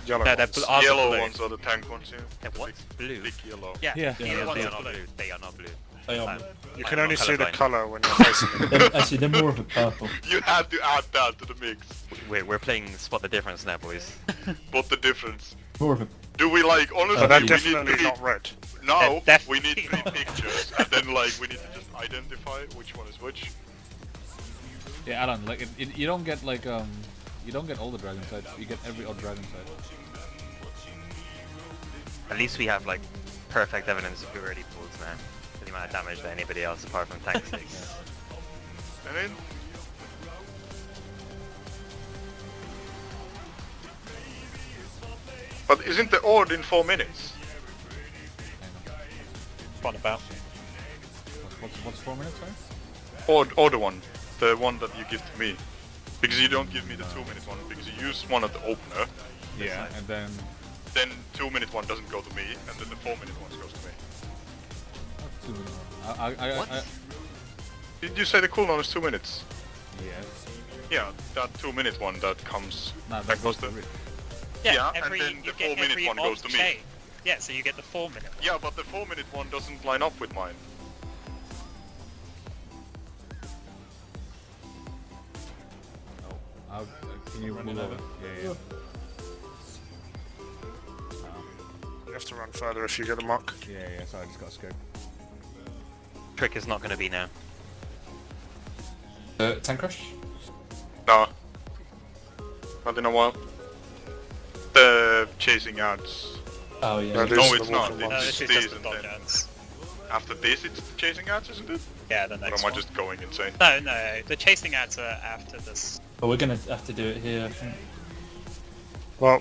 yellow No, ones. they're are Yellow blue. ones are the tank ones, yeah. They're what? Blue. Big yellow. Yeah, Yeah. the Yeah, yellow they ones are are blue. They are not blue. They are. You I'm can not only see the colourblind. colour when you're facing them. Actually, they're more of a purple. You had to add that to the mix. We're playing spot the difference now, boys. What's the difference? More of a. Do we like honestly? But they're we definitely need not red. now. They're We need definitely 3 not. pictures, and then like we need to just identify which one is which. Yeah, Alan. Like you don't get like you don't get all the dragon sides. You get every odd dragon side. At least we have like perfect evidence of who already pulls now. For the amount of damage that anybody else apart from tank takes. And then but isn't the odd in 4 minutes? What about? What's 4 minutes, right? Odd one, the one that you give to me, because you don't give me the 2-minute one because you use one at the opener. Yeah, and then 2-minute one doesn't go to me, and then the 4-minute one goes to me. 2 minutes. What? Did you say the cooldown is 2 minutes? Yes. Yeah, that 2-minute one that comes. No, that goes to. Yeah, and every, then you the get 4-minute every one goes odd to me. chain. Yeah, so you get the 4-minute. Yeah, but the 4-minute one doesn't line up with mine. Can you run it over? Yeah. You have to run further if you get the muck. Yeah. Sorry, I just got a scope. Trick is not going to be now. Tank rush. Nah. Not in a while. The chasing ads. Oh yeah. No, No, These are it's the not. walking No, It's this is this just the and dodge then ads. after this it's the chasing ads, isn't it? Yeah, the Or next am I one. just going insane? No, the chasing ads are after this. But we're gonna have to do it here, I think. Well,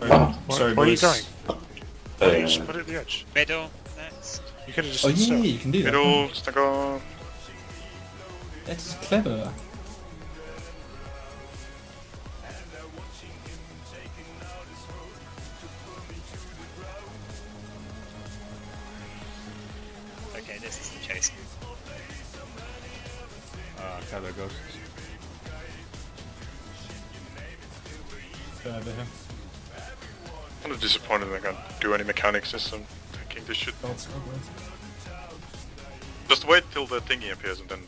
Sorry, where are you boys. going? Why don't you just put it at the edge? Middle, next. You could have just Oh stood yeah, still. you can do that. Middle, stagger. That's clever. Okay, this is the chasing. Shadow ghosts. Over here. I'm kind of disappointed I can't do any mechanics system. Thinking this should Oh, it's not good. just wait till the thingy appears and then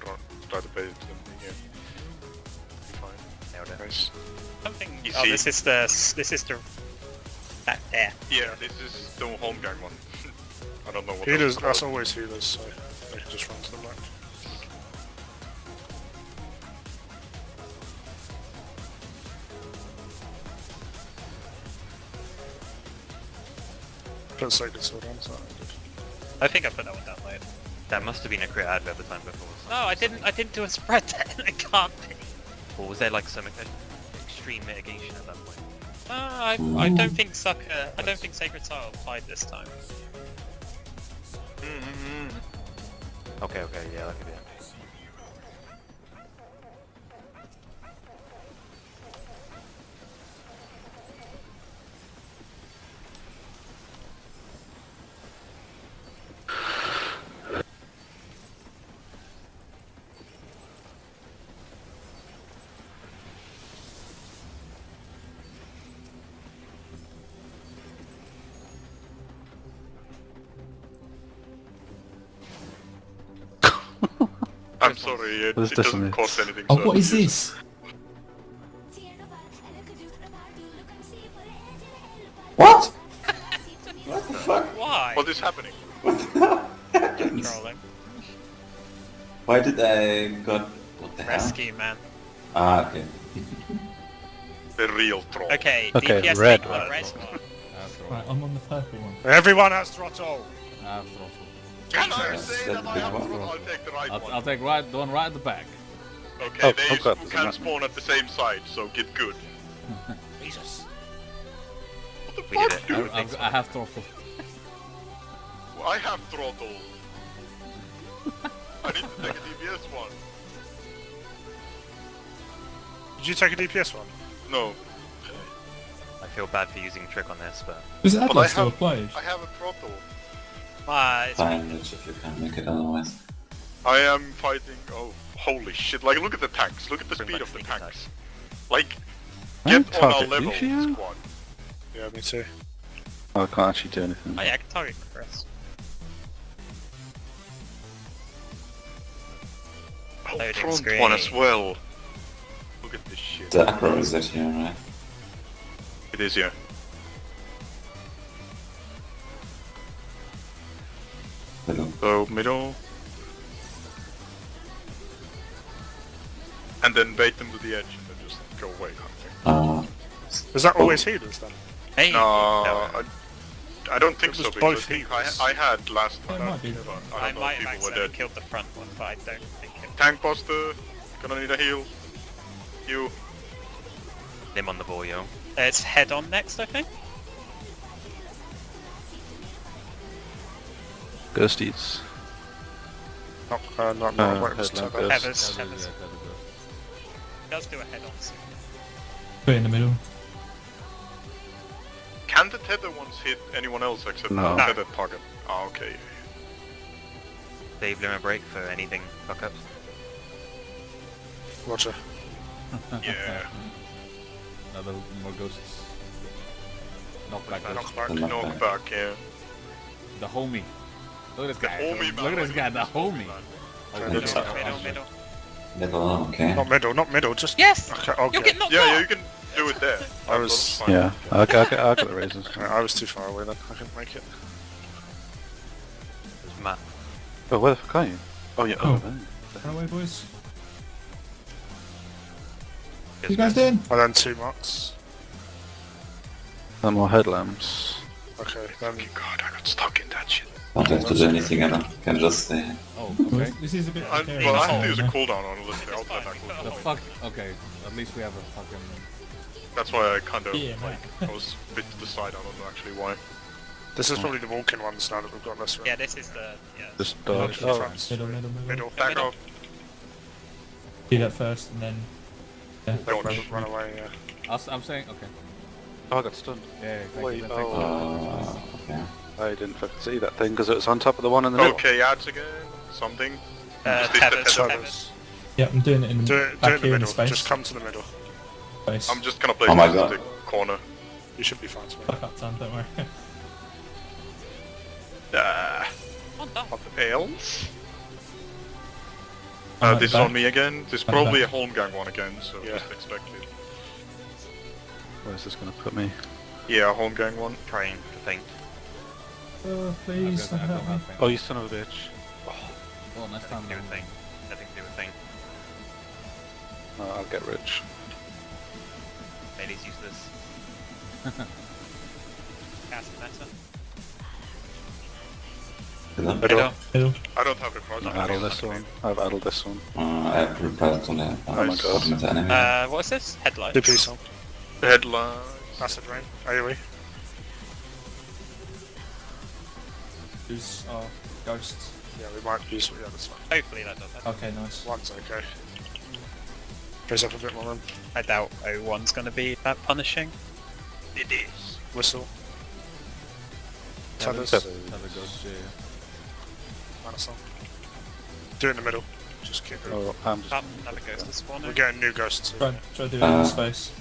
try to play it. Yeah. Fine. Nailed it. Nice. Something. You Oh, see- this is the. Back there. Yeah, this is the home gang one. I don't know what Healers, that's that's called. always healers, so they can just run to the muck. Put Sacred Sword on, so I did. I think I put that one down late. That must have been a crit advert the time before. No, I didn't. I didn't do a spread then. It can't be. Or was there like some extreme mitigation at that point? I don't think Sucker. I don't think Sacred Soul applied this time. Okay, yeah, that could be it. I'm sorry, it What is this doesn't one? cost anything. Oh, so what is use- this? What? What the fuck? Why? What is happening? Trolling. Why did I got... What the hell? Rescue, man. Ah, okay. The real troll. Okay, Okay, DPS red take one. the red one. Right, I'm on the purple one. Everyone has throttle! Throttle. Can I Yes, say that's that I the have big to? one. I'll take the right I'll one. take the one right at the back. Okay, Oh, they God, can not- spawn at the same side, so get good. Jesus. What the We did fuck, it. dude? I have throttle. I have throttle. I need to take a DPS one. Did you take a DPS one? No, I feel bad for using trick on this, but Is but I Atlas still have, applied? I have a throttle. it's Fine, Mitch, if you can't make it otherwise. I am fighting. Oh, holy shit! Like, look at the tanks. Look at the Pretty speed much of the sneak tanks. Like, I'm get on our target level, Lucian. squad. Yeah, me too. Oh, I can't actually do anything. Oh yeah, I can target Chris. Oh, Loading front screen. one as well. Look at this shit. The acro is that here, right? It is, yeah. Middle. So, middle. And then bait them to the edge and then just go away, kind of thing. Was that always healers then? Hey. No, I don't think It so was because both I think healers. I had last time. It might be. But I I don't know might if have people were accidentally dead. killed the front one, but I don't think it. Tank buster, gonna need a heal. You. Him on the ball, yo. It's head on next, I think. Ghosties. Not wait, it was headlamp Tether. ghost. Heathers. Yeah, Heathers. Does do a head on soon. Put it in the middle. Can the tether ones hit anyone else except No. the tethered target? Ah, okay. Save limit break for anything fuck ups. Roger. Yeah. Another more ghosts. Knockback ghost. Knockback. The knockback. Knockback, yeah. The homie. Look at this The guy. homie, Look at this guy, the homie. Okay, Middle, that's middle, not- middle. Middle, okay. Not middle, just... Yes! Okay, You'll okay. get knocked Yeah, off! yeah, you can do it there. I was- That's fine. Yeah, I got the raisins. I was too far away then, I couldn't make it. It's Matt. Oh, where the fuck are you? Oh, yeah. Oh. Oh, there. Run away, boys. Yes, You guys doing? And then 2 marks. No more headlamps. Okay, then... God, I got stuck in that shit. Don't have to do anything, I don't. Can just stay. Oh, okay. This is a bit Well, scary. I have to use a Yeah. cooldown on it, I'll fine, that you cooldown. The fuck? Okay, at least we have a fucking... That's why I kind of, Yeah, I was a bit to the side, I don't know actually why. This is probably the walking ones now that we've got this one. Yeah, this is the. Yeah. Just dodge. Okay, Oh, France. Middle. Middle. Back Middle. off. Do that first and then... Yeah. Don't run away, yeah. I'm saying, okay. oh, I got stunned. Yeah, thank Wait, you, thank you. Okay. I didn't fucking see that thing because it was on top of the one in the middle. Okay, ads again. Something. Tethers, Tethers. tethers. Yeah, I'm doing it in Do it back in the here in middle, space. just come to the middle. Space. I'm just gonna play Oh my this God. in the corner. You should be fine to me. Back up time, don't worry. What else? I'm at This the is back. on me again. This is Back, probably back. a home gang one again, so Yeah. just expect it. Where's this gonna put me? Yeah, home gang one. Trying to think. Oh, please, I've got help me. Oh, you son of a bitch. Oh, next time. Do a thing. Nothing to do a thing. No, I'll get rich. Bailey's useless. Cast meta. Middle. Middle. Middle. I don't have reprisal. I've addled this one. I've addled this one. I have reprised on the Oh my god. ultimate enemy. What's this? Headlights. 2 piece on. Headlines. Acid rain. AoE. Who's our ghosts? Yeah, we might use... Yeah, that's fine. Hopefully that does that. Okay, nice. One's okay. Goes up a bit more then. I doubt 01's gonna be that punishing. It is. Whistle. Tethers. Another ghost, yeah. Minus on. Do it in the middle. Just keep it. Oh, I'm just... Another ghost to spawn. We're getting new ghosts. Try to do it in space.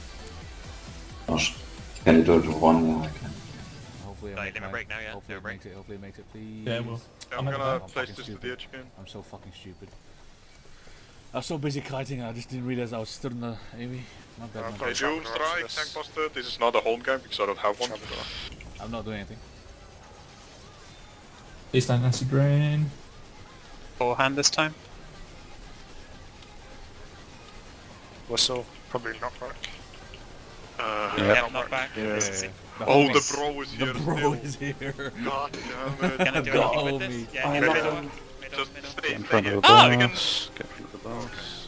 Gosh. Can you do it with one? Yeah, I can. Hopefully Sorry, I make limit it. break now, yeah? Hopefully Limit it makes it, hopefully it makes it, please. Yeah, we'll. I'm at the gonna back. place fucking this to stupid. the edge again. I'm so fucking stupid. I was so busy kiting, I just didn't realize I was stood in the AV. My bad, I've my got Okay, bad. Jump you in the strike, rest of tank this. buster. This is not a home gang because I don't have one. I'm not doing anything. Please don't acid rain. Forehand this time. Whistle. Probably not back. Yeah, not back. Yeah. The Oh, homie- the bro is The here bro still. is here. God damn it. Gonna do The anything with homie. this? Yeah, I middle, love middle, him. middle, Just middle. stay, Get in stay front here. of the Oh, we can- boss. Get in front of the boss.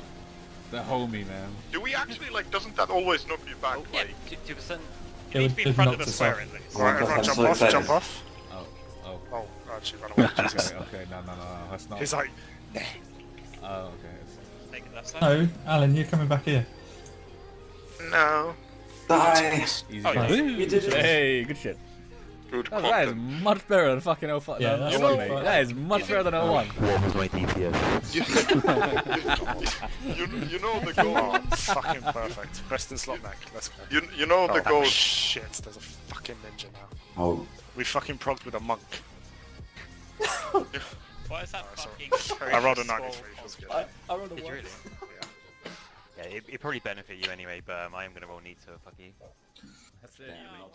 The homie, man. Do we actually, like, doesn't that always knock you back? Yeah, Like, 2%. It You need would- to be in it front of knocked the us square off. at least. Oh, Right, God, everyone I'm jump so off, excited. jump off. Oh, oh. Oh, actually ran away. Jesus. Okay, no, that's not. He's like, Oh, okay. Take it that side. No, Alan, you're coming back here. no. Die! Easy. Oh, yeah. guys. We did it! Hey, good shit. Good That is content. much better than fucking 05. Yeah, than that's 01, like mate. fun. That is much better than 01. What was my DPS? You know the Oh, goal. fucking perfect. Best in slot neck. Let's go. You know the Oh, goal. shit, there's a fucking ninja now. Oh, We fucking progged with a monk. What is that Sorry. fucking I rolled a scroll 93, feels good. I rolled a Did you 1. really? Yeah. Yeah, it probably benefit you anyway, but I am gonna roll need to fuck you. That's it. damn.